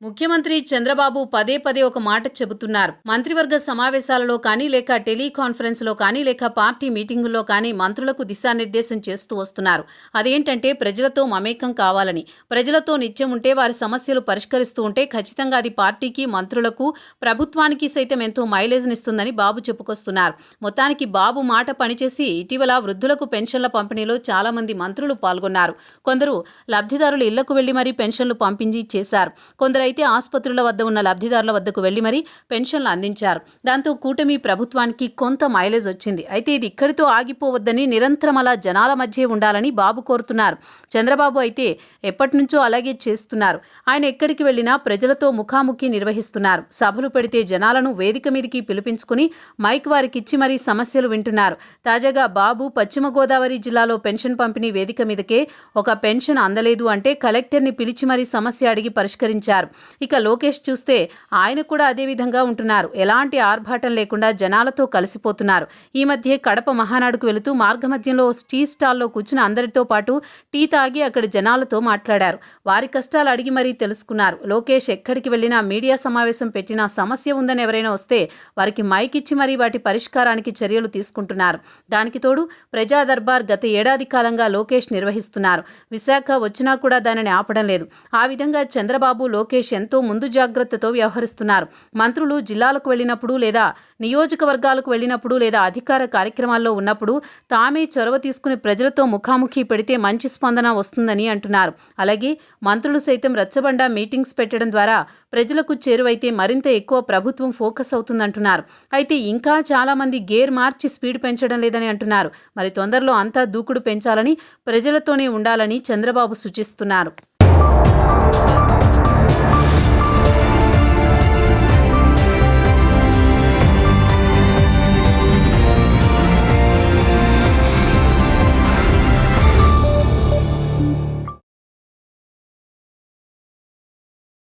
ముఖ్యమంత్రి చంద్రబాబు పదే పదే ఒక మాట చెబుతున్నారు. మంత్రివర్గ సమావేశాలలో కానీ, లేక టెలికాన్ఫరెన్స్లో కానీ, లేక పార్టీ మీటింగుల్లో కానీ మంత్రులకు దిశానిర్దేశం చేస్తూ వస్తున్నారు. అదేంటంటే ప్రజలతో మమేకం కావాలని. ప్రజలతో నిత్యం ఉంటే వారి సమస్యలు పరిష్కరిస్తూ ఉంటే ఖచ్చితంగా అది పార్టీకి, మంత్రులకు, ప్రభుత్వానికి సైతం ఎంతో మైలేజ్నిస్తుందని బాబు చెప్పుకొస్తున్నారు. మొత్తానికి బాబు మాట పనిచేసి ఇటీవల వృద్ధులకు పెన్షన్ల పంపిణీలో చాలా మంది మంత్రులు పాల్గొన్నారు. కొందరు లబ్ధిదారుల ఇళ్లకు వెళ్లి మరీ పెన్షన్లు పంపిణీ చేశారు. కొందరు అయితే ఆసుపత్రుల వద్ద ఉన్న లబ్ధిదారుల వద్దకు వెళ్లి మరీ పెన్షన్లు అందించారు. దాంతో కూటమి ప్రభుత్వానికి కొంత మైలేజ్ వచ్చింది. అయితే ఇది ఇక్కడితో ఆగిపోవద్దని, నిరంతరం అలా జనాల మధ్య ఉండాలని బాబు కోరుతున్నారు. చంద్రబాబు అయితే ఎప్పటి నుంచో అలాగే చేస్తున్నారు. ఆయన ఎక్కడికి వెళ్లినా ప్రజలతో ముఖాముఖి నిర్వహిస్తున్నారు. సభలు పెడితే జనాలను వేదిక మీదకి పిలిపించుకుని మైక్ వారికిచ్చి మరీ సమస్యలు వింటున్నారు. తాజాగా బాబు పశ్చిమ గోదావరి జిల్లాలో పెన్షన్ పంపిణీ వేదిక మీదకే ఒక పెన్షన్ అందలేదు అంటే కలెక్టర్ని పిలిచి మరీ సమస్య అడిగి పరిష్కరించారు. ఇక లోకేష్ చూస్తే ఆయన కూడా అదే విధంగా ఉంటున్నారు. ఎలాంటి ఆర్భాటం లేకుండా జనాలతో కలిసిపోతున్నారు. ఈ మధ్య కడప మహానాడుకు వెళుతూ మార్గమధ్యంలో టీ స్టాల్లో కూర్చుని అందరితో పాటు టీ తాగి అక్కడ జనాలతో మాట్లాడారు. వారి కష్టాలు అడిగి మరీ తెలుసుకున్నారు. లోకేష్ ఎక్కడికి వెళ్ళినా మీడియా సమావేశం పెట్టినా సమస్య ఉందని ఎవరైనా వస్తే వారికి మైక్ ఇచ్చి మరీ వాటి పరిష్కారానికి చర్యలు తీసుకుంటున్నారు. దానికి తోడు ప్రజా దర్బార్ గత ఏడాది కాలంగా లోకేష్ నిర్వహిస్తున్నారు. విశాఖ వచ్చినా కూడా దానిని ఆపడం లేదు. ఆ విధంగా చంద్రబాబు, లోకేష్ ఎంతో ముందు జాగ్రత్తతో వ్యవహరిస్తున్నారు. మంత్రులు జిల్లాలకు వెళ్ళినప్పుడు, లేదా నియోజకవర్గాలకు వెళ్ళినప్పుడు, లేదా అధికార కార్యక్రమాల్లో ఉన్నప్పుడు తామే చొరవ తీసుకుని ప్రజలతో ముఖాముఖి పెడితే మంచి స్పందన వస్తుందని అంటున్నారు. అలాగే మంత్రులు సైతం రచ్చబండ మీటింగ్స్ పెట్టడం ద్వారా ప్రజలకు చేరువైతే మరింత ఎక్కువ ప్రభుత్వం ఫోకస్ అవుతుందంటున్నారు. అయితే ఇంకా చాలా మంది గేర్ మార్చి స్పీడ్ పెంచడం లేదని అంటున్నారు. మరి తొందరలో అంతా దూకుడు పెంచాలని, ప్రజలతోనే ఉండాలని చంద్రబాబు సూచిస్తున్నారు.